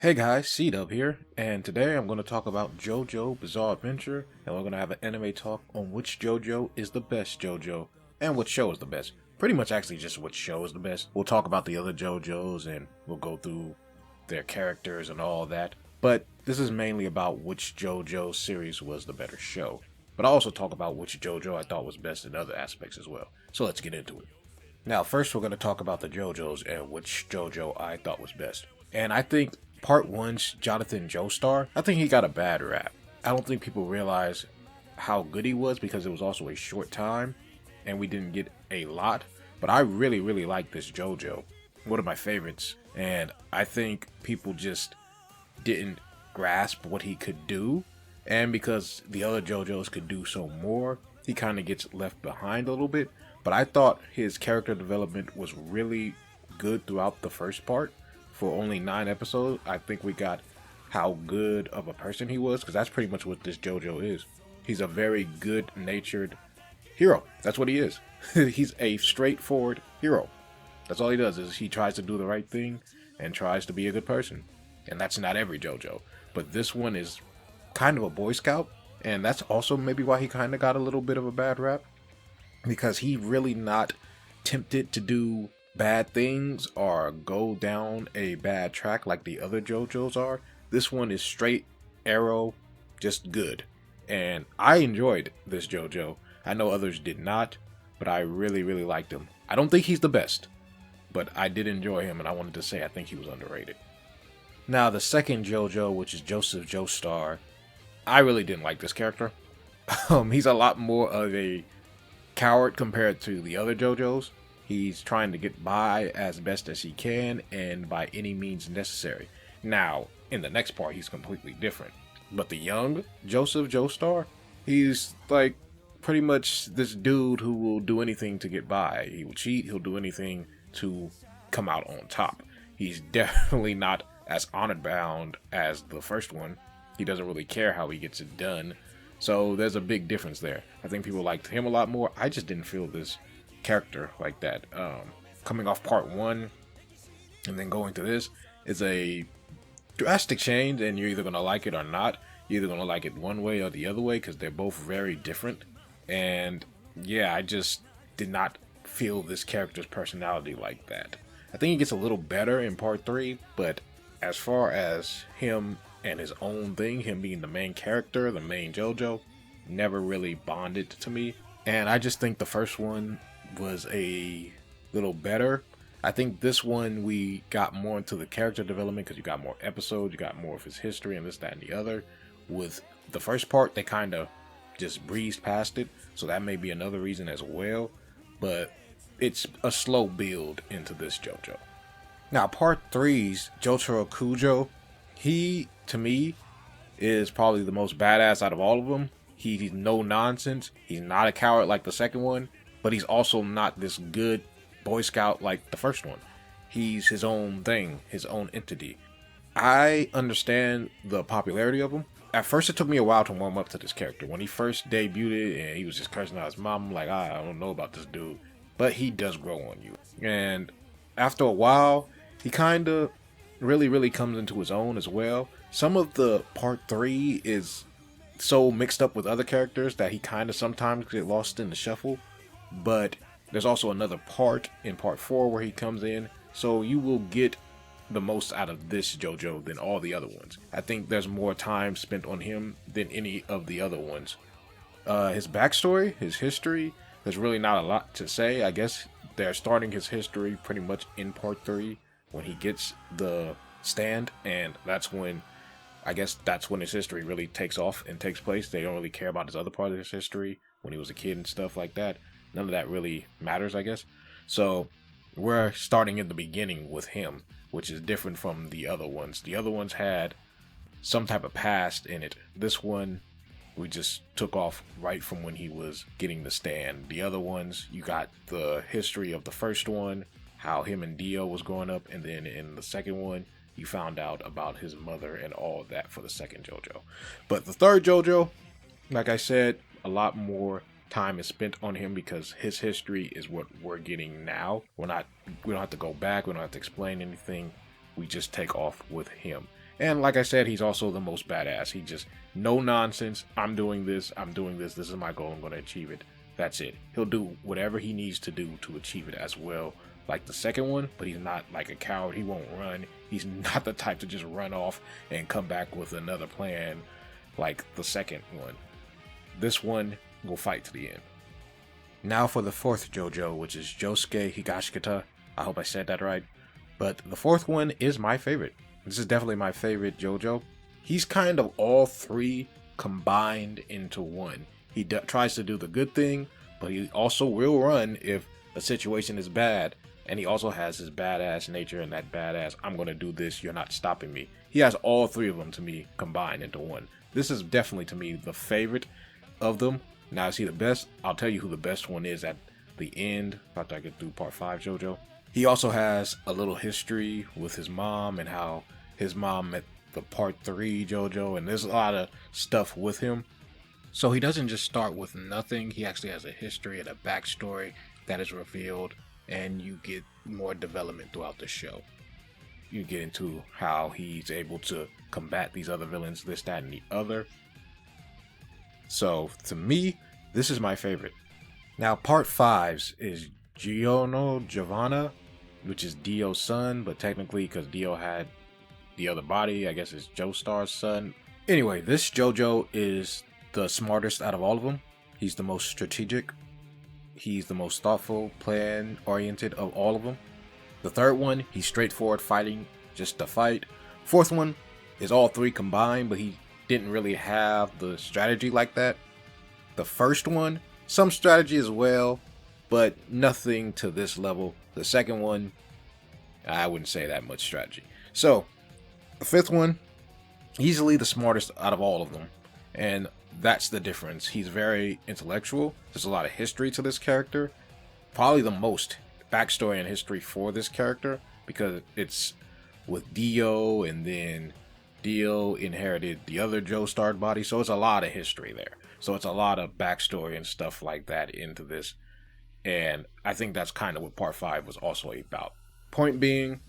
Hey guys, C-Dub here, and today I'm going to talk about Jojo Bizarre Adventure, and we're going to have an anime talk on which Jojo is the best Jojo, and which show is the best. Pretty much actually just which show is the best. We'll talk about the other Jojos, and we'll go through their characters and all that, but this is mainly about which Jojo series was the better show. But I'll also talk about which Jojo I thought was best in other aspects as well. So let's get into it. Now, first we're going to talk about the Jojos and which Jojo I thought was best. And I think Part 1's Jonathan Joestar, I think he got a bad rap. I don't think people realize how good he was because it was also a short time and we didn't get a lot. But I really like this Jojo. One of my favorites. And I think people just didn't grasp what he could do. And because the other Jojos could do so more, he kind of gets left behind a little bit. But I thought his character development was really good throughout the first part. For only 9 episodes, I think we got how good of a person he was, because that's pretty much what this Jojo is. He's a very good-natured hero. That's what he is. He's a straightforward hero. That's all he does, is he tries to do the right thing and tries to be a good person. And that's not every Jojo. But this one is kind of a Boy Scout, and that's also maybe why he kind of got a little bit of a bad rap, because he really not tempted to do bad things or go down a bad track like the other Jojos are. This one is straight arrow, just good. And I enjoyed this Jojo. I know others did not, but I really liked him. I don't think he's the best, but I did enjoy him, and I wanted to say I think he was underrated. Now, the second Jojo, which is Joseph Joestar, I really didn't like this character. He's a lot more of a coward compared to the other Jojos. He's trying to get by as best as he can and by any means necessary. Now, in the next part, he's completely different. But the young Joseph Joestar, he's like pretty much this dude who will do anything to get by. He will cheat, he'll do anything to come out on top. He's definitely not as honor bound as the first one. He doesn't really care how he gets it done. So there's a big difference there. I think people liked him a lot more. I just didn't feel this character like that. Coming off part 1 and then going to this is a drastic change, and you're either going to like it or not. You're either going to like it one way or the other way because they're both very different. And yeah, I just did not feel this character's personality like that. I think he gets a little better in part 3, but as far as him and his own thing, him being the main character, the main Jojo, never really bonded to me. And I just think the first one was a little better. I think this one we got more into the character development because you got more episodes, you got more of his history and this, that, and the other. With the first part, they kind of just breezed past it, so that may be another reason as well. But it's a slow build into this Jojo. Now, part 3's Jotaro Kujo, he, to me, is probably the most badass out of all of them. He's no nonsense. He's not a coward like the second one, but he's also not this good Boy Scout like the first one. He's his own thing, his own entity. I understand the popularity of him. At first, it took me a while to warm up to this character. When he first debuted and he was just cursing out his mom, I'm like, I don't know about this dude. But he does grow on you. And after a while, he kind of really comes into his own as well. Some of the part 3 is so mixed up with other characters that he kind of sometimes get lost in the shuffle. But there's also another part in part 4 where he comes in, so you will get the most out of this Jojo than all the other ones. I think there's more time spent on him than any of the other ones. His backstory, his history, there's really not a lot to say. I guess they're starting his history pretty much in part 3 when he gets the stand, and that's when his history really takes off and takes place. They don't really care about his other part of his history when he was a kid and stuff like that. None of that really matters, I guess. So we're starting in the beginning with him, which is different from the other ones. The other ones had some type of past in it. This one, we just took off right from when he was getting the stand. The other ones, you got the history of the first one, how him and Dio was growing up, and then in the second one, you found out about his mother and all of that for the second Jojo. But the third Jojo, like I said, a lot more time is spent on him because his history is what we're getting now. We don't have to go back, we don't have to explain anything. We just take off with him. And like I said, he's also the most badass. He just, no nonsense. I'm doing this. This is my goal. I'm going to achieve it. That's it. He'll do whatever he needs to do to achieve it as well. Like the second one, but he's not like a coward. He won't run. He's not the type to just run off and come back with another plan like the second one. This one will fight to the end. Now for the fourth Jojo, which is Josuke Higashikata. I hope I said that right. But the fourth one is my favorite. This is definitely my favorite Jojo. He's kind of all three combined into one. He tries to do the good thing, but he also will run if a situation is bad. And he also has his badass nature and that badass, I'm going to do this, you're not stopping me. He has all three of them to me combined into one. This is definitely to me the favorite of them. Now is he the best? I'll tell you who the best one is at the end after I get through part 5 Jojo. He also has a little history with his mom and how his mom met the part 3 Jojo, and there's a lot of stuff with him. So he doesn't just start with nothing. He actually has a history and a backstory that is revealed, and you get more development throughout the show. You get into how he's able to combat these other villains, this, that, and the other. So to me, this is my favorite. Now part 5 is Giovanna, which is Dio's son, but technically because Dio had the other body, I guess it's Joestar's son. Anyway, this Jojo is the smartest out of all of them. He's the most strategic. He's the most thoughtful, plan-oriented of all of them. The third one, he's straightforward fighting, just to fight. Fourth one is all three combined, but he didn't really have the strategy like that. The first one, some strategy as well, but nothing to this level. The second one, I wouldn't say that much strategy. So, the fifth one, easily the smartest out of all of them. And that's the difference. He's very intellectual. There's a lot of history to this character. Probably the most backstory and history for this character, because it's with Dio, and then Dio inherited the other Joestar body. So it's a lot of history there. So it's a lot of backstory and stuff like that into this. And I think that's kind of what part 5 was also about. Point being,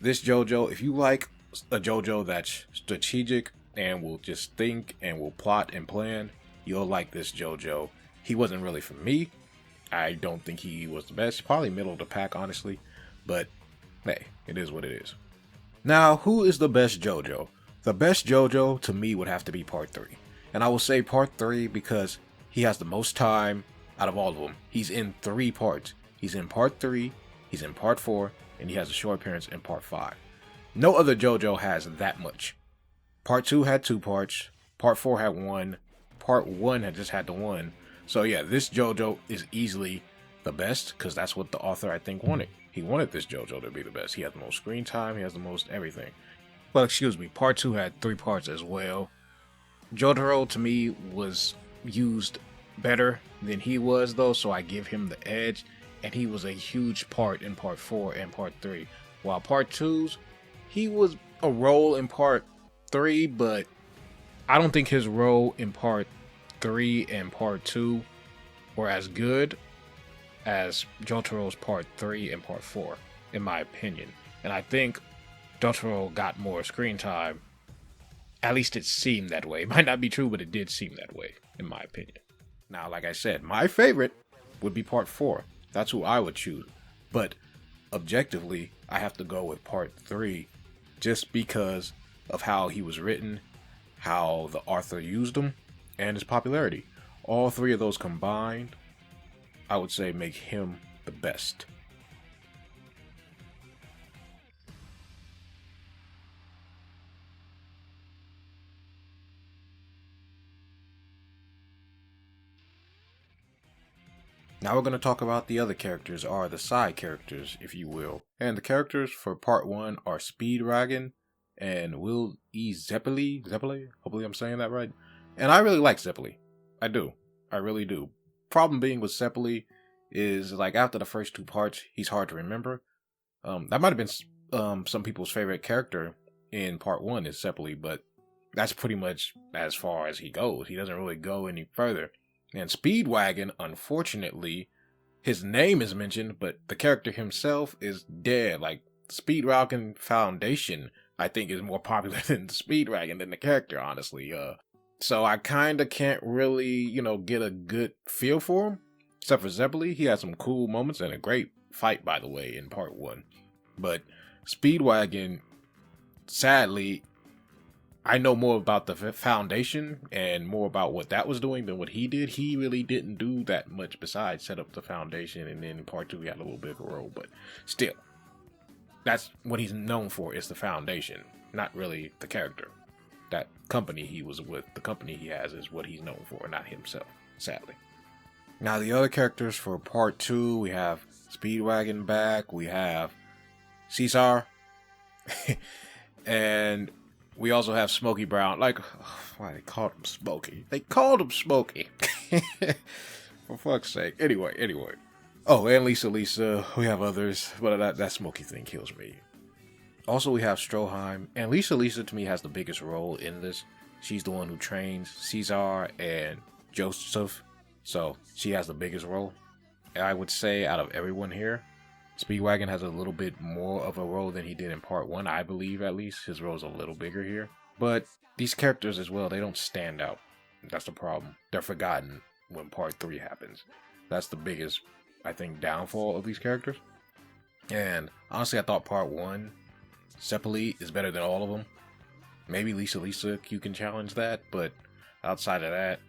this Jojo, if you like a Jojo that's strategic and will just think and will plot and plan, you'll like this Jojo. He wasn't really for me. I don't think he was the best. Probably middle of the pack, honestly. But hey, it is what it is. Now, who is the best Jojo? The best Jojo to me would have to be part 3. And I will say part 3 because he has the most time out of all of them. He's in 3 parts. He's in part 3, he's in part 4, and he has a short appearance in part 5. No other Jojo has that much. Part 2 had 2 parts, part 4 had 1, part 1 had just had the 1. So yeah, this Jojo is easily the best because that's what the author, I think, wanted. He wanted this Jojo to be the best. He has the most screen time, he has the most everything. Well, excuse me, part 2 had 3 parts as well. Jotaro to me was used better than he was though, so I give him the edge, and he was a huge part in part 4 and part 3. While part 2's, he was a role in part 3, but I don't think his role in part 3 and part 2 were as good as Jotaro's part 3 and part 4, in my opinion. And I think Jotaro got more screen time. At least it seemed that way. It might not be true, but it did seem that way, in my opinion. Now, like I said, my favorite would be part 4. That's who I would choose. But objectively, I have to go with part 3 just because of how he was written, how the author used him, and his popularity. All 3 of those combined, I would say, make him the best. Now we're going to talk about the other characters, or the side characters, if you will. And the characters for part 1 are Speedwagon and Will E. Zeppeli. Hopefully I'm saying that right. And I really like Zeppeli. I do. I really do. Problem being with Zeppeli is, like, after the first 2 parts, he's hard to remember. That might have been some people's favorite character in part 1 is Zeppeli, but that's pretty much as far as he goes. He doesn't really go any further. And Speedwagon, unfortunately, his name is mentioned, but the character himself is dead. Like, Speedwagon Foundation, I think is more popular than the Speedwagon than the character, honestly. So I kind of can't really, get a good feel for him. Except for Zeppeli, he had some cool moments and a great fight, by the way, in part 1. But Speedwagon, sadly, I know more about the Foundation and more about what that was doing than what he did. He really didn't do that much besides set up the Foundation, and then in part 2 he had a little bigger role. But still, that's what he's known for, is the Foundation, not really the character. That company he was with, the company he has, is what he's known for, not himself, sadly. Now, the other characters for part 2, we have Speedwagon back, we have Caesar, and we also have Smokey Brown. Like, why they called him Smokey? They called him Smokey. For fuck's sake. Anyway. Oh, and Lisa. We have others, but that Smokey thing kills me. Also, we have Stroheim, and Lisa to me has the biggest role in this. She's the one who trains Caesar and Joseph, so she has the biggest role. And I would say out of everyone here, Speedwagon has a little bit more of a role than he did in part 1, I believe at least. His role's a little bigger here. But these characters as well, they don't stand out. That's the problem. They're forgotten when part 3 happens. That's the biggest, I think, downfall of these characters. And honestly, I thought part 1, Zeppeli is better than all of them. Maybe Lisa, you can challenge that, but outside of that,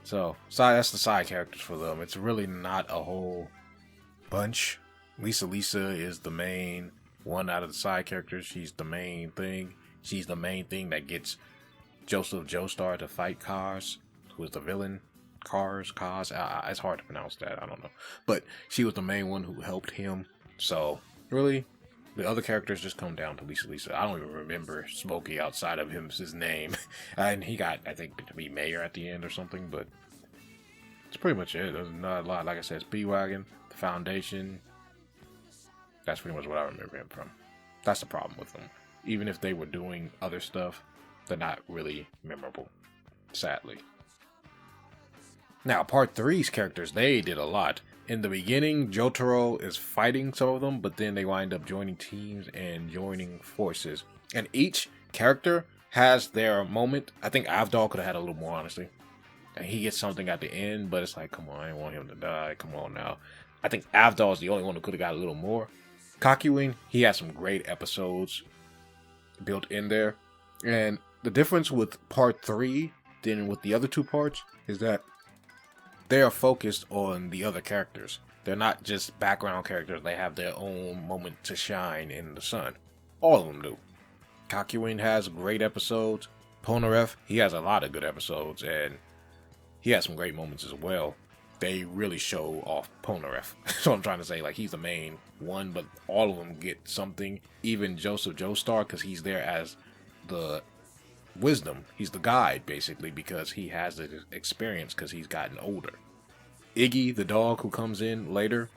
So, that's the side characters for them. It's really not a whole bunch. Lisa is the main one out of the side characters. She's the main thing. She's the main thing that gets Joseph Joestar to fight Kaz, who is the villain. Kaz. It's hard to pronounce that. I don't know. But she was the main one who helped him. So, really, the other characters just come down to Lisa. I don't even remember Smokey outside of his name. And he got, I think, to be mayor at the end or something. But that's pretty much it. There's not a lot. Like I said, Speedwagon, the Foundation. That's pretty much what I remember him from. That's the problem with them. Even if they were doing other stuff, they're not really memorable, sadly. Now, part 3's characters, they did a lot. In the beginning, Jotaro is fighting some of them, but then they wind up joining teams and joining forces. And each character has their moment. I think Avdol could have had a little more, honestly. And he gets something at the end, but it's like, come on, I didn't want him to die. Come on now. I think Avdol is the only one who could have got a little more. Kakyoin, he has some great episodes built in there. And the difference with part 3 than with the other 2 parts is that they are focused on the other characters. They're not just background characters. They have their own moment to shine in the sun. All of them do. Kakyoin has great episodes. Polnareff, he has a lot of good episodes, and he has some great moments as well. They really show off Polnareff. That's what I'm trying to say. Like, he's the main one, but all of them get something. Even Joseph Joestar, because he's there as the wisdom. He's the guide, basically, because he has the experience because he's gotten older. Iggy, the dog who comes in later,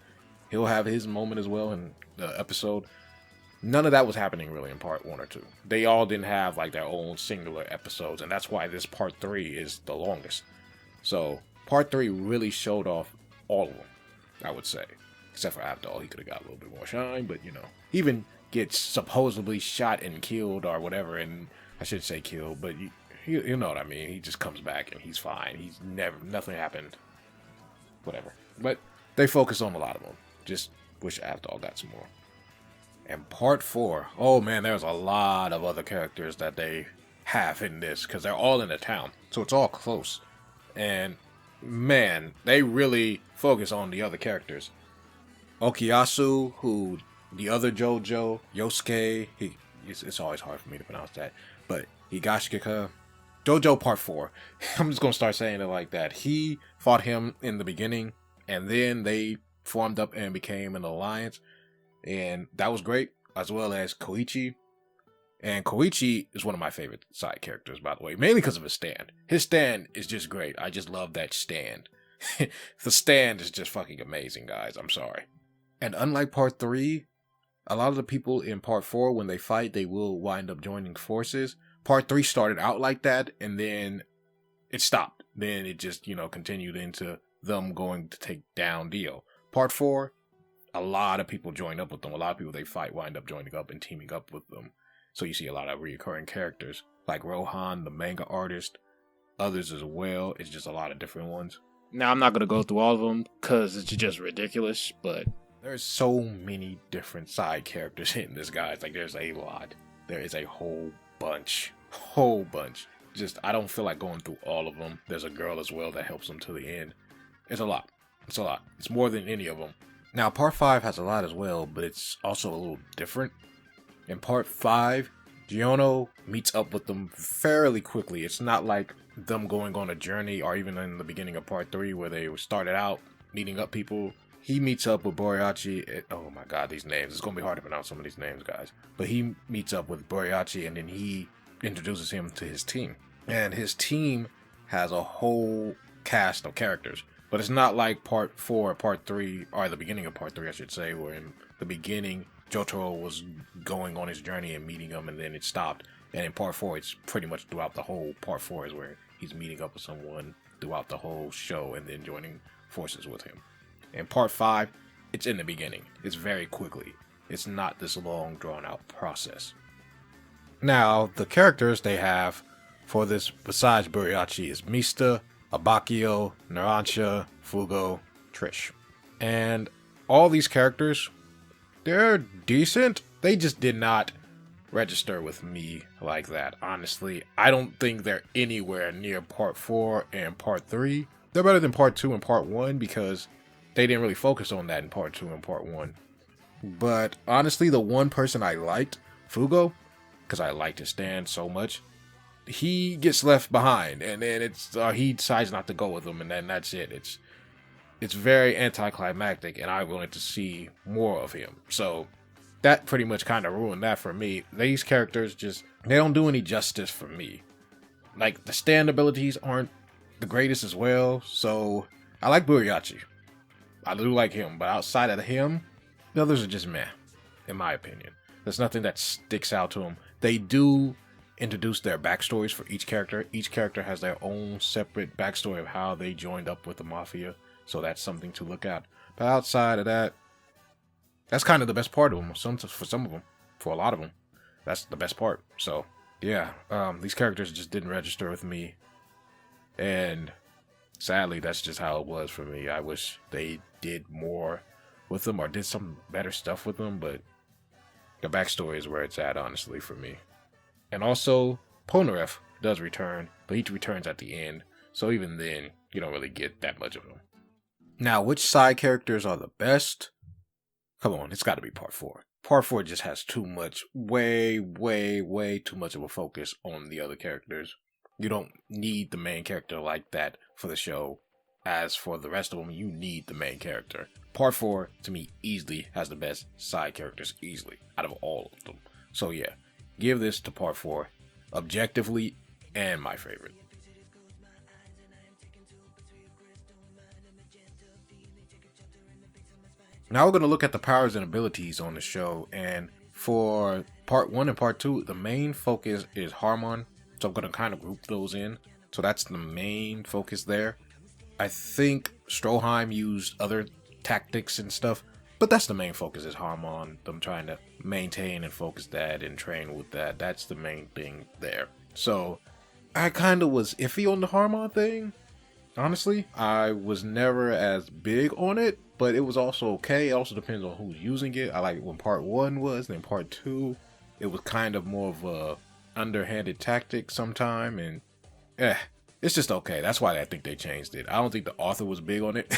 he'll have his moment as well in the episode. None of that was happening really in part 1 or 2. They all didn't have like their own singular episodes, and that's why this part 3 is the longest. So part 3 really showed off all of them, I would say. Except for Avdol, he could have got a little bit more shine, but he even gets supposedly shot and killed or whatever, and I should say killed, but you know what I mean. He just comes back and he's fine. Nothing happened. Whatever. But they focus on a lot of them. Just wish Avdol got some more. And part 4, oh man, there's a lot of other characters that they have in this, because they're all in the town. So it's all close. And man, they really focus on the other characters. Okuyasu, who the other Jojo, Yosuke, it's always hard for me to pronounce that, but Higashikika, Jojo part 4. I'm just going to start saying it like that. He fought him in the beginning, and then they formed up and became an alliance, and that was great, as well as Koichi. And Koichi is one of my favorite side characters, by the way, mainly because of his stand. His stand is just great. I just love that stand. The stand is just fucking amazing, guys. I'm sorry. And unlike part 3, a lot of the people in part 4, when they fight, they will wind up joining forces. Part 3 started out like that, and then it stopped. Then it just, continued into them going to take down Dio. Part 4, a lot of people join up with them. A lot of people they fight wind up joining up and teaming up with them. So you see a lot of recurring characters like Rohan, the manga artist, others as well. It's just a lot of different ones. Now, I'm not going to go through all of them because it's just ridiculous, but there's so many different side characters in this, guys. Like, there's a lot. There is a whole bunch. Just, I don't feel like going through all of them. There's a girl as well that helps them to the end. It's a lot. It's a lot. It's more than any of them. Now, part 5 has a lot as well, but it's also a little different. In part 5, Jojo meets up with them fairly quickly. It's not like them going on a journey, or even in the beginning of part 3 where they started out meeting up people. He meets up with Boriachi. Oh my god, these names. It's going to be hard to pronounce some of these names, guys. But he meets up with Boriachi, and then he introduces him to his team. And his team has a whole cast of characters. But it's not like part 4 or part 3, or the beginning of part 3, I should say, where in the beginning, Jojo was going on his journey and meeting him, and then it stopped. And in part 4, it's pretty much throughout the whole part 4 is where he's meeting up with someone throughout the whole show and then joining forces with him. In part 5, it's in the beginning. It's very quickly. It's not this long, drawn-out process. Now, the characters they have for this, besides Buriachi, is Mista, Abakio, Narancia, Fugo, Trish. And all these characters, they're decent. They just did not register with me like that. Honestly, I don't think they're anywhere near part 4 and part 3. They're better than part 2 and part 1 because they didn't really focus on that in part 2 and part 1. But honestly, the one person I liked, Fugo, because I liked his stand so much, he gets left behind, and then he decides not to go with him, and then that's it. It's very anticlimactic, and I wanted to see more of him. So that pretty much kind of ruined that for me. These characters they don't do any justice for me. Like, the stand abilities aren't the greatest as well, so I like Buriachi. I do like him, but outside of him, the others are just meh, in my opinion. There's nothing that sticks out to them. They do introduce their backstories for each character. Each character has their own separate backstory of how they joined up with the Mafia, so that's something to look at. But outside of that, that's kind of the best part of them. For some of them, for a lot of them, that's the best part. So yeah, these characters just didn't register with me, and sadly, that's just how it was for me. I wish they did more with them or did some better stuff with them, but the backstory is where it's at, honestly, for me. And also, Polnareff does return, but he returns at the end, so even then, you don't really get that much of him. Now, which side characters are the best? Come on, it's got to be part 4. Part 4 just has too much, way too much of a focus on the other characters. You don't need the main character like that for the show. As for the rest of them, you need the main character. Part 4, to me, easily has the best side characters, easily, out of all of them. So yeah, give this to part 4, objectively, and my favorite. Now we're going to look at the powers and abilities on the show, and for part 1 and part 2, the main focus is Harmon, so I'm going to kind of group those in. So that's the main focus there. I think Stroheim used other tactics and stuff, but that's the main focus is Harmon, them trying to maintain and focus that and train with that. That's the main thing there. So I kind of was iffy on the Harmon thing. Honestly, I was never as big on it, but it was also okay. It also depends on who's using it. I like when part 1 was, then part 2, it was kind of more of a underhanded tactic sometime, and it's just okay. That's why I think they changed it. I don't think the author was big on it,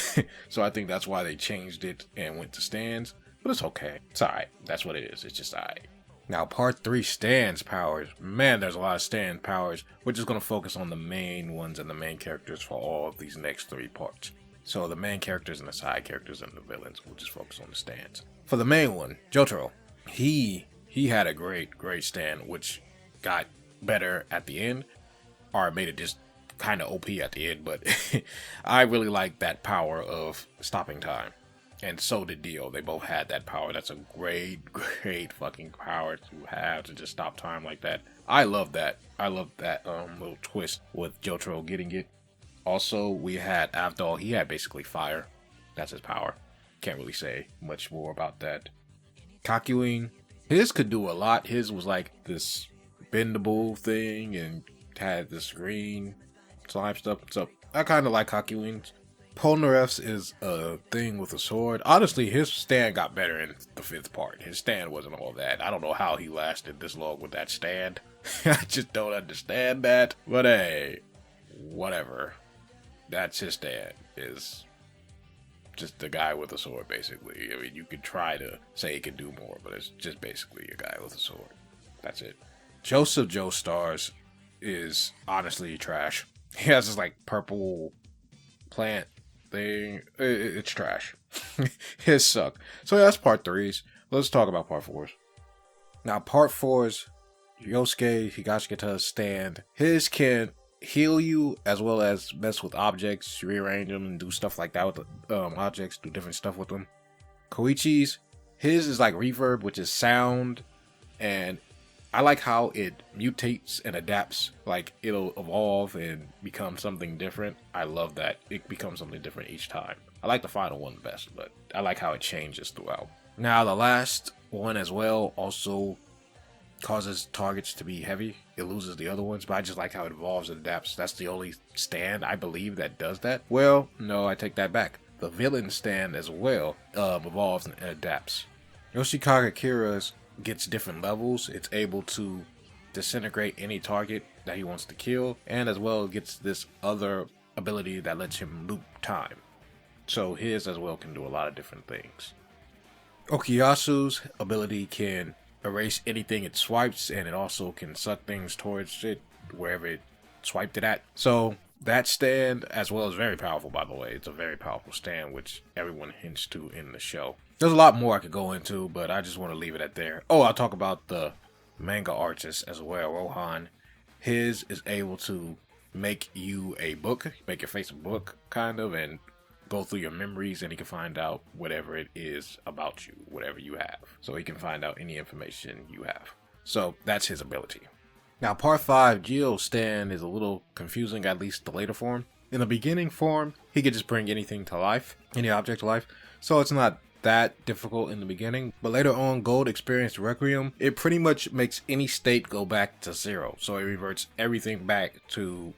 so I think that's why they changed it and went to stands, but it's okay. It's alright. That's what it is. It's just alright. Now, part 3, stands powers. Man, there's a lot of stand powers. We're just going to focus on the main ones and the main characters for all of these next 3 parts. So the main characters and the side characters and the villains, we'll just focus on the stands. For the main one, Jotaro, he had a great stand, which got better at the end, or made it just kind of OP at the end, but I really like that power of stopping time. And so did Dio. They both had that power. That's a great fucking power to have, to just stop time like that. I love that. I love that little twist with Jotaro getting it. Also, we had Avdol. He had basically fire. That's his power. Can't really say much more about that. Kakuin, His could do a lot. His was like this bendable thing and had this green slime stuff. So I kind of like Hakuin's. Polnareff's is a thing with a sword. Honestly, his stand got better in the 5th part. His stand wasn't all that. I don't know how he lasted this long with that stand. I just don't understand that. But hey, whatever. That's his stand. Is just the guy with a sword, basically. I mean, you could try to say he can do more, but it's just basically a guy with a sword. That's it. Joseph Joestars is honestly trash. He has this like purple plant thing. It's trash. His suck. So yeah, that's part 3s. Let's talk about part 4s. Now, part 4s, Yosuke Higashikata's stand. His can heal you as well as mess with objects, rearrange them and do stuff like that with objects, do different stuff with them. Koichi's, his is like reverb, which is sound, and I like how it mutates and adapts, like it'll evolve and become something different. I love that it becomes something different each time. I like the final one best, but I like how it changes throughout. Now the last one as well also causes targets to be heavy. It loses the other ones, but I just like how it evolves and adapts. That's the only stand I believe that does that. Well, no, I take that back. The villain stand as well evolves and adapts. Yoshikage Kira's gets different levels. It's able to disintegrate any target that he wants to kill, and as well gets this other ability that lets him loop time. So his as well can do a lot of different things. Okuyasu's ability can erase anything it swipes, and it also can suck things towards it wherever it swiped it at. So that stand as well is very powerful, by the way. It's a very powerful stand, which everyone hints to in the show. There's a lot more I could go into, but I just want to leave it at there. Oh, I'll talk about the manga artist as well, Rohan. His is able to make you a book, make your face a book, kind of, and go through your memories, and he can find out whatever it is about you, whatever you have. So he can find out any information you have. So that's his ability. Now, part 5, Geo's stand is a little confusing, at least the later form. In the beginning form, he could just bring anything to life, any object to life. So it's not that difficult in the beginning, but later on, Gold Experience Requiem, it pretty much makes any state go back to 0. So it reverts everything back to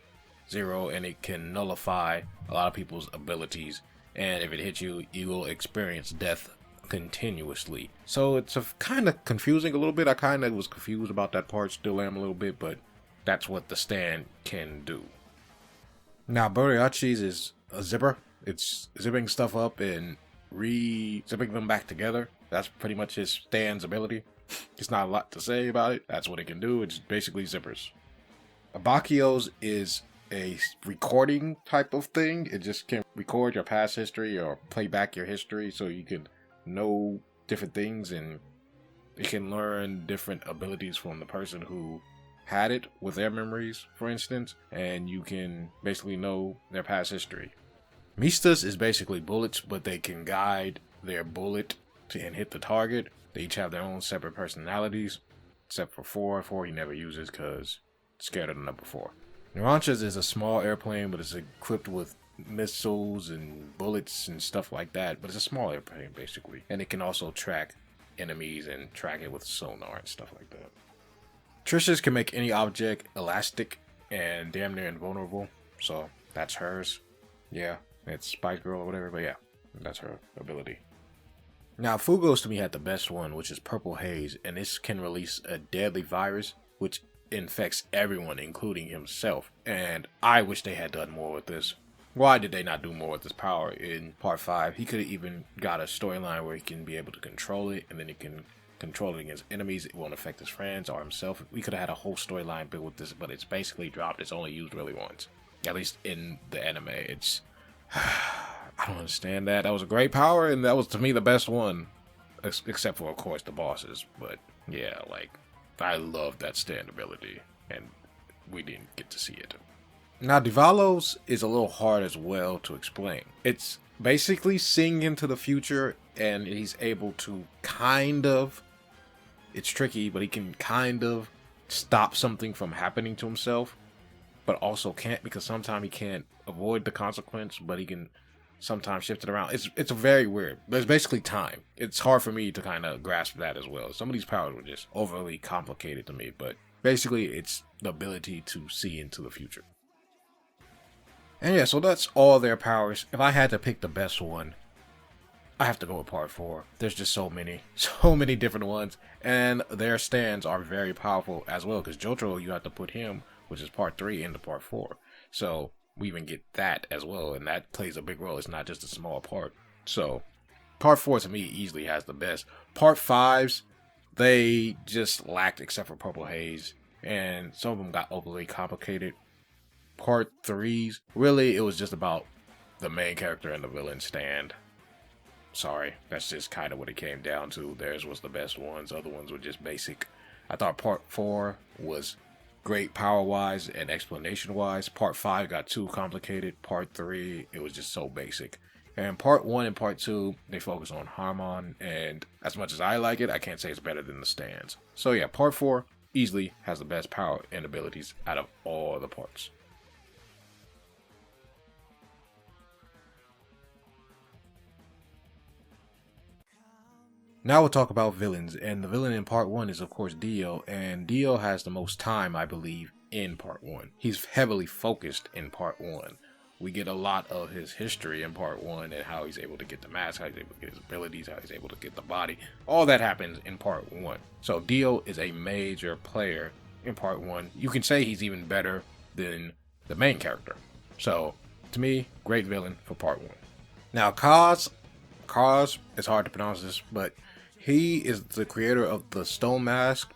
0, and it can nullify a lot of people's abilities, and if it hits you, you will experience death continuously. So it's kind of confusing a little bit. I kind of was confused about that part, still am a little bit, but that's what the stand can do. Now, Boriachi's is a zipper. It's zipping stuff up and re-zipping them back together. That's pretty much his stand's ability. It's not a lot to say about it. That's what it can do. It's basically zippers. Abakio's is a recording type of thing. It just can record your past history or play back your history so you can know different things, and it can learn different abilities from the person who had it with their memories, for instance, and you can basically know their past history. Mista's is basically bullets, but they can guide their bullet and hit the target. They each have their own separate personalities, except for 4. 4 he never uses because scared of the number 4. Narancia's is a small airplane, but it's equipped with missiles and bullets and stuff like that. But it's a small airplane, basically. And it can also track enemies and track it with sonar and stuff like that. Trisha's can make any object elastic and damn near invulnerable. So that's hers. Yeah, it's Spice Girl or whatever, but yeah, that's her ability. Now, Fugo's to me had the best one, which is Purple Haze. And this can release a deadly virus, which infects everyone, including himself, and I wish they had done more with this. Why did they not do more with this power in part 5? He could have even got a storyline where he can be able to control it, and then he can control it against enemies. It won't affect his friends or himself. We could have had a whole storyline built with this, but it's basically dropped. It's only used really once, at least in the anime. It's I don't understand that. That was a great power, and that was to me the best one, except for of course the bosses. But yeah, like, I love that stand ability, and we didn't get to see it. Now, Divalo's is a little hard as well to explain. It's basically seeing into the future, and he's able to kind of, it's tricky, but he can kind of stop something from happening to himself, but also can't, because sometimes he can't avoid the consequence, but he can sometimes shifted around. It's very weird. There's basically time. It's hard for me to kind of grasp that as well. Some of these powers were just overly complicated to me, but basically it's the ability to see into the future. And yeah, so that's all their powers. If I had to pick the best one, I have to go with part 4. There's just so many different ones, and their stands are very powerful as well, because Jojo, you have to put him, which is part 3, into part 4. So we even get that as well, and that plays a big role. It's not just a small part. So part 4 to me easily has the best. Part 5s, they just lacked except for Purple Haze, and some of them got overly complicated. Part 3s, really, it was just about the main character and the villain stand. Sorry, that's just kind of what it came down to. Theirs was the best ones. Other ones were just basic. I thought part 4 was great power-wise and explanation-wise. Part 5 got too complicated. Part 3, it was just so basic. And part 1 and part 2, they focus on Harmon, and as much as I like it, I can't say it's better than the stands. So yeah, part 4 easily has the best power and abilities out of all the parts. Now we'll talk about villains, and the villain in part 1 is of course Dio, and Dio has the most time, I believe, in part 1. He's heavily focused in part 1. We get a lot of his history in part 1 and how he's able to get the mask, how he's able to get his abilities, how he's able to get the body. All that happens in part 1. So Dio is a major player in part 1. You can say he's even better than the main character. So to me, great villain for part 1. Now Kaz, it's hard to pronounce this, but he is the creator of the stone mask,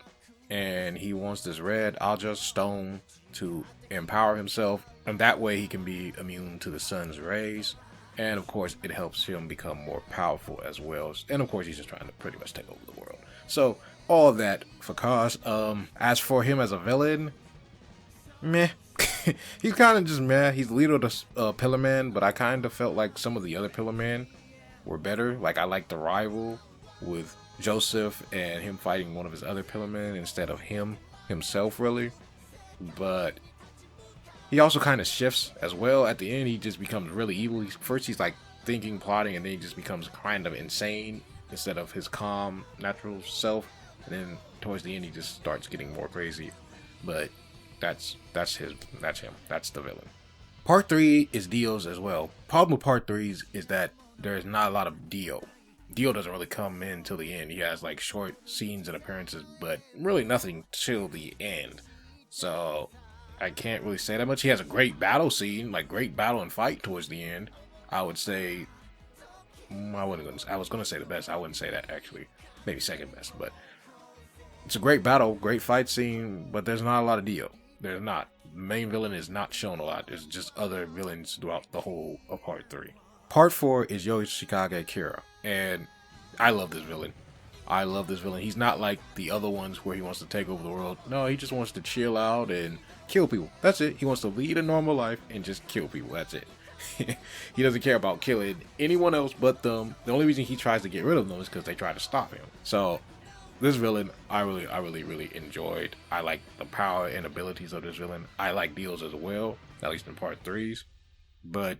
and he wants this red Aja stone to empower himself, and that way he can be immune to the sun's rays, and of course it helps him become more powerful as well. And of course he's just trying to pretty much take over the world. So all of that for Kaz. As for him as a villain, meh. He's kind of just meh. He's the leader of the Pillar Man, but I kind of felt like some of the other Pillar Man were better. Like I like the rival with Joseph and him fighting one of his other Pillar Men instead of himself really. But he also kind of shifts as well. At the end he just becomes really evil. First he's like thinking, plotting, and then he just becomes kind of insane instead of his calm natural self, and then towards the end he just starts getting more crazy. But that's him. That's the villain. Part 3 is Dio's as well. Problem with part 3s is that there's not a lot of Dio. Dio doesn't really come in till the end. He has like short scenes and appearances, but really nothing till the end. So I can't really say that much. He has a great battle scene, like great battle and fight towards the end. I would say, I was gonna say the best. I wouldn't say that actually. Maybe second best, but it's a great battle, great fight scene, but there's not a lot of Dio. There's not. The main villain is not shown a lot. There's just other villains throughout the whole of part 3. Part 4 is Yoshikage Kira, and I love this villain. He's not like the other ones where he wants to take over the world. No, he just wants to chill out and kill people. That's it. He wants to lead a normal life and just kill people. That's it. He doesn't care about killing anyone else but them. The only reason he tries to get rid of them is because they try to stop him. So this villain, I really enjoyed. I like the power and abilities of this villain. I like Dio's as well, at least in part 3s. But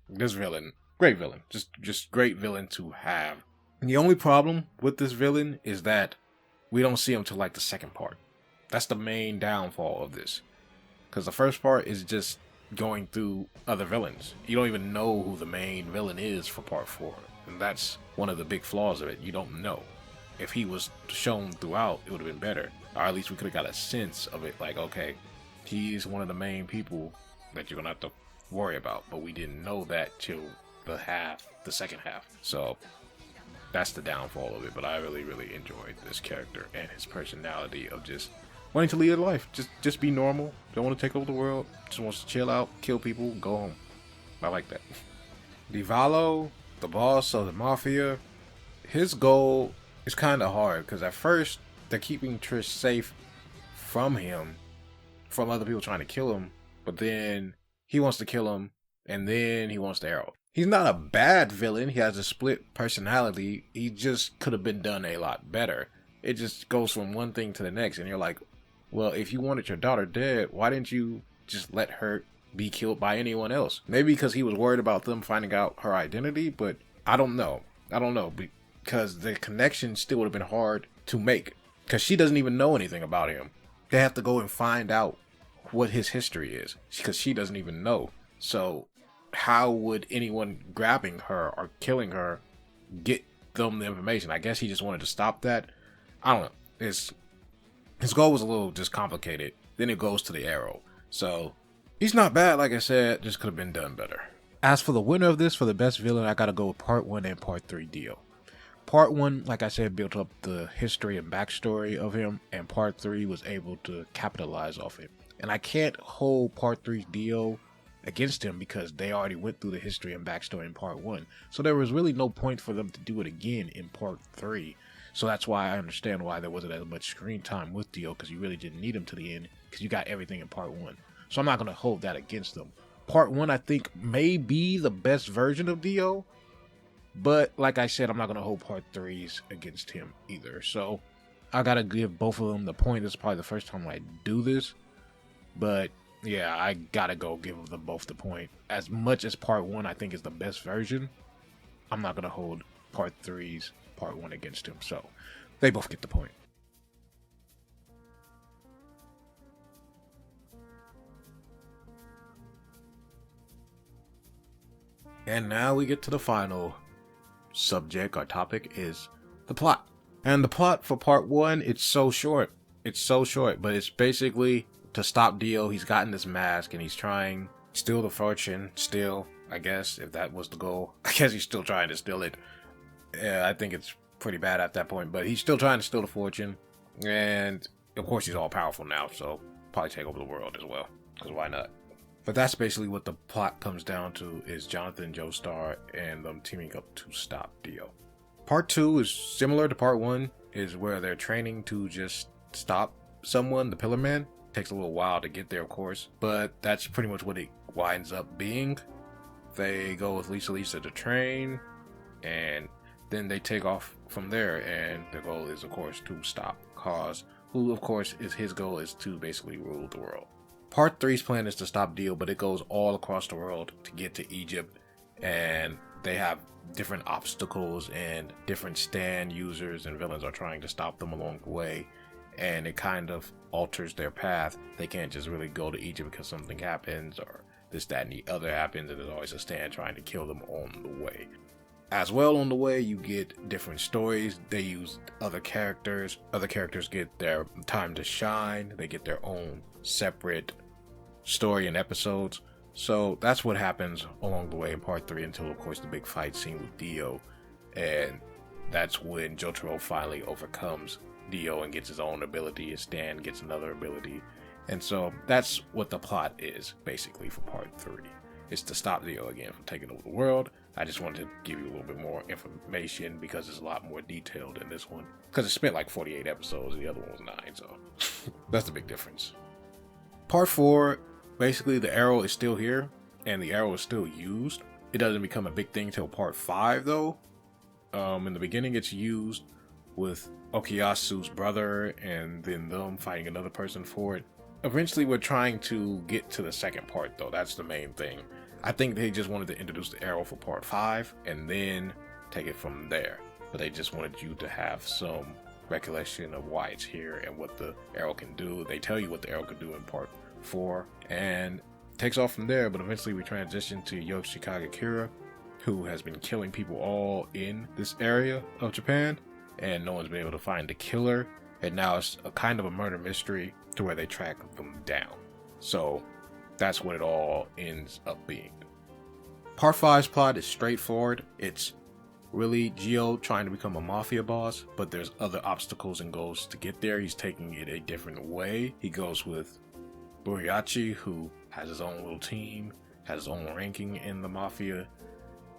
this villain, great villain. Just great villain to have. And the only problem with this villain is that we don't see him till like the second part. That's the main downfall of this. Because the first part is just going through other villains. You don't even know who the main villain is for part 4. And that's one of the big flaws of it. You don't know. If he was shown throughout, it would have been better. Or at least we could have got a sense of it. Like, okay, he's one of the main people that you're going to have to worry about. But we didn't know that till the second half. So that's the downfall of it. But I really enjoyed this character and his personality of just wanting to lead a life. Just be normal. Don't want to take over the world. Just wants to chill out, kill people, go home. I like that. Divalo, the boss of the mafia, his goal is kind of hard because at first they're keeping Trish safe from him, from other people trying to kill him, but then he wants to kill him and then he wants the arrow. He's not a bad villain. He has a split personality. He just could have been done a lot better. It just goes from one thing to the next and you're like, well, if you wanted your daughter dead, why didn't you just let her be killed by anyone else. Maybe because he was worried about them finding out her identity, but I don't know. Because the connection still would have been hard to make. Because she doesn't even know anything about him. They have to go and find out what his history is. Because she doesn't even know. So how would anyone grabbing her or killing her get them the information? I guess he just wanted to stop that. I don't know. His goal was a little just complicated. Then it goes to the arrow. So he's not bad, like I said, just could have been done better. As for the winner of this, for the best villain, I gotta go with Part 1 and Part 3 Dio. Part 1, like I said, built up the history and backstory of him, and Part 3 was able to capitalize off it. And I can't hold Part 3's Dio against him because they already went through the history and backstory in Part 1. So there was really no point for them to do it again in Part 3. So that's why I understand why there wasn't as much screen time with Dio, because you really didn't need him to the end because you got everything in Part 1. So I'm not going to hold that against them. Part 1, I think, may be the best version of Dio. But like I said, I'm not going to hold Part 3's against him either. So I got to give both of them the point. This is probably the first time I do this. But yeah, I got to go give them both the point. As much as Part 1 I think is the best version, I'm not going to hold Part 3's Part 1 against him. So they both get the point. And now we get to the final subject or topic, is the plot. And the plot for Part 1, it's so short. But it's basically to stop Dio. He's gotten this mask and he's trying steal the fortune. Still, I guess, if that was the goal. I guess he's still trying to steal it. Yeah, I think it's pretty bad at that point, but he's still trying to steal the fortune. And of course he's all powerful now, so probably take over the world as well. Because why not? But that's basically what the plot comes down to, is Jonathan Joestar and them teaming up to stop Dio. Part 2 is similar to Part 1, is where they're training to just stop someone, the Pillar Man. Takes a little while to get there, of course, but that's pretty much what it winds up being. They go with Lisa to train, and then they take off from there, and their goal is, of course, to stop Cause, who, of course, his goal is to basically rule the world. Part 3's plan is to stop Dio, but it goes all across the world to get to Egypt, and they have different obstacles, and different stand users and villains are trying to stop them along the way, and it kind of alters their path. They can't just really go to Egypt because something happens, or this, that, and the other happens, and there's always a stand trying to kill them on the way. As well, on the way, you get different stories. They use other characters. Other characters get their time to shine. They get their own separate story and episodes. So that's what happens along the way in Part 3 until, of course, the big fight scene with Dio. And that's when Jotaro finally overcomes Dio and gets his own ability. His stand gets another ability. And so that's what the plot is, basically, for Part 3. It's to stop Dio again from taking over the world. I just wanted to give you a little bit more information because it's a lot more detailed in this one. Because it spent like 48 episodes and the other one was 9, so that's the big difference. Part 4, basically the arrow is still here and the arrow is still used. It doesn't become a big thing till Part 5 though. In the beginning it's used with Okuyasu's brother and then them fighting another person for it. Eventually we're trying to get to the second part though, that's the main thing. I think they just wanted to introduce the arrow for Part 5 and then take it from there. But they just wanted you to have some recollection of why it's here and what the arrow can do. They tell you what the arrow can do in Part 4 and takes off from there. But eventually we transition to Yoshikage Kira, who has been killing people all in this area of Japan, and no one's been able to find the killer. And now it's a kind of a murder mystery to where they track them down. So that's what it all ends up being. Part 5's plot is straightforward. It's really Gio trying to become a mafia boss, but there's other obstacles and goals to get there. He's taking it a different way. He goes with Buriachi, who has his own little team, has his own ranking in the mafia,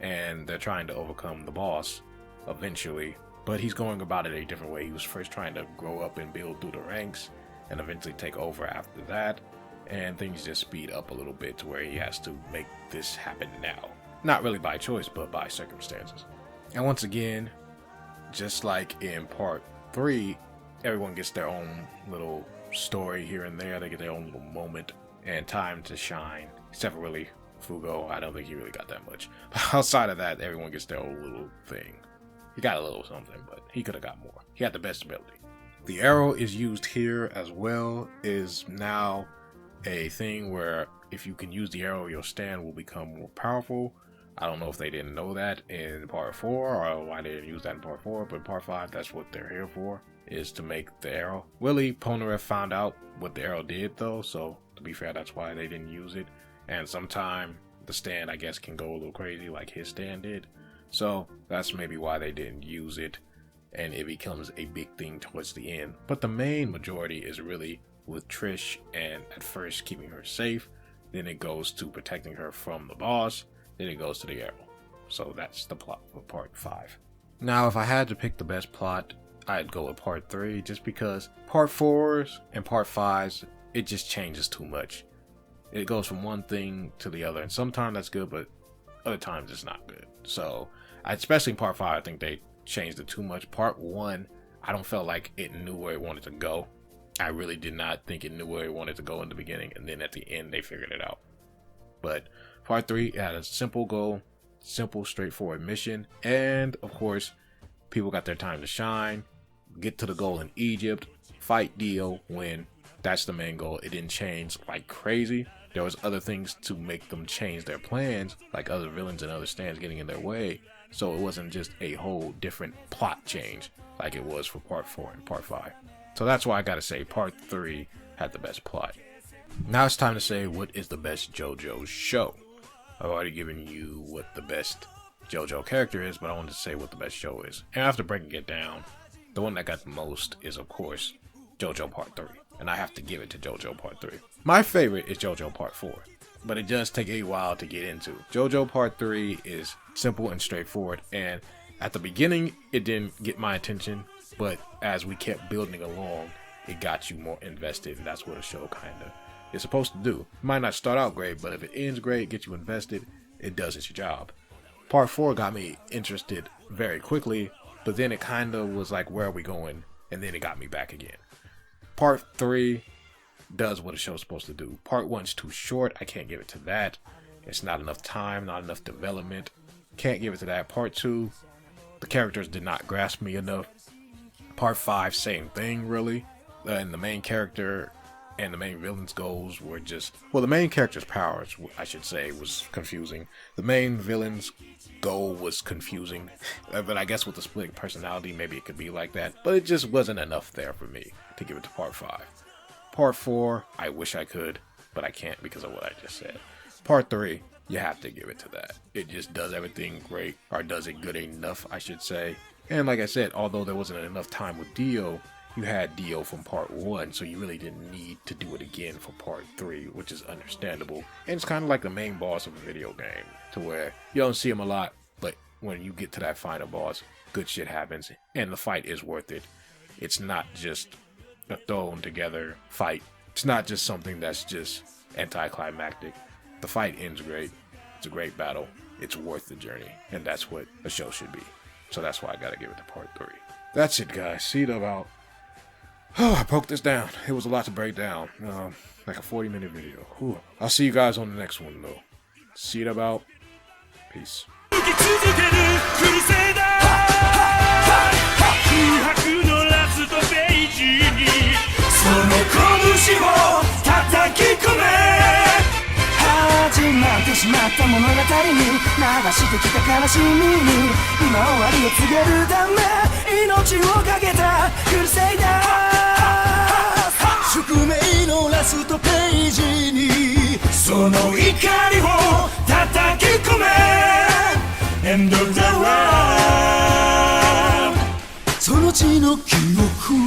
and they're trying to overcome the boss eventually. But he's going about it a different way. He was first trying to grow up and build through the ranks, and eventually take over after that. And things just speed up a little bit to where he has to make this happen now. Not really by choice, but by circumstances. And once again, just like in Part 3, everyone gets their own little story here and there. They get their own little moment and time to shine. Except for really Fugo, I don't think he really got that much. Outside of that, everyone gets their own little thing. He got a little something, but he could have got more. He had the best ability. The arrow is used here as well, is now a thing where if you can use the arrow, your stand will become more powerful. I don't know if they didn't know that in part 4 or why they didn't use that in part 4, but part 5, that's what they're here for, is to make the arrow. Willie Polnareff found out what the arrow did though, so to be fair, that's why they didn't use it. And sometime the stand, I guess, can go a little crazy like his stand did. So that's maybe why they didn't use it, and it becomes a big thing towards the end. But the main majority is really with Trish, and at first keeping her safe, then it goes to protecting her from the boss, then it goes to the arrow. So that's the plot for part 5. Now, if I had to pick the best plot, I'd go with part 3, just because part 4's and part 5's, it just changes too much. It goes from one thing to the other, and sometimes that's good, but other times it's not good. So, especially in part 5, I think they changed it too much. Part 1, I don't feel like it knew where it wanted to go. I really did not think it knew where it wanted to go in the beginning, and then at the end they figured it out. But part 3 had a simple goal, simple, straightforward mission, and of course, people got their time to shine, get to the goal in Egypt, fight Dio, win. That's the main goal. It didn't change like crazy. There was other things to make them change their plans, like other villains and other stands getting in their way. So it wasn't just a whole different plot change like it was for part 4 and part 5. So that's why I gotta say part 3 had the best plot. Now it's time to say what is the best JoJo show. I've already given you what the best JoJo character is, but I wanted to say what the best show is. And after breaking it down, the one that got the most is, of course, JoJo Part 3. And I have to give it to JoJo Part 3. My favorite is JoJo Part 4, but it does take a while to get into. JoJo Part 3 is simple and straightforward, and at the beginning, it didn't get my attention, but as we kept building along, it got you more invested, and that's what a show kinda is supposed to do. It might not start out great, but if it ends great, get you invested, it does its job. Part 4 got me interested very quickly, but then it kinda was like, where are we going? And then it got me back again. Part 3 does what a show's supposed to do. Part 1's too short, I can't give it to that. It's not enough time, not enough development. Can't give it to that. Part 2, the characters did not grasp me enough. Part 5, same thing really. And the main character and the main villain's goals were just... Well, the main character's powers, I should say, was confusing. The main villain's goal was confusing. But I guess with the split personality, maybe it could be like that. But it just wasn't enough there for me to give it to Part 5. Part 4, I wish I could, but I can't because of what I just said. Part 3, you have to give it to that. It just does everything great, or does it good enough, I should say. And like I said, although there wasn't enough time with Dio, you had Dio from part 1, so you really didn't need to do it again for part 3, which is understandable. And it's kind of like the main boss of a video game, to where you don't see him a lot, but when you get to that final boss, good shit happens, and the fight is worth it. It's not just a thrown together fight. It's not just something that's just anticlimactic. The fight ends great. It's a great battle. It's worth the journey, and that's what a show should be. So that's why I gotta give it to part 3. That's it, guys. See it about... Oh, I broke this down. It was a lot to break down. Like a 40-minute video. Whew. I'll see you guys on the next one, though. See it about. Peace. End of the world その地の記憶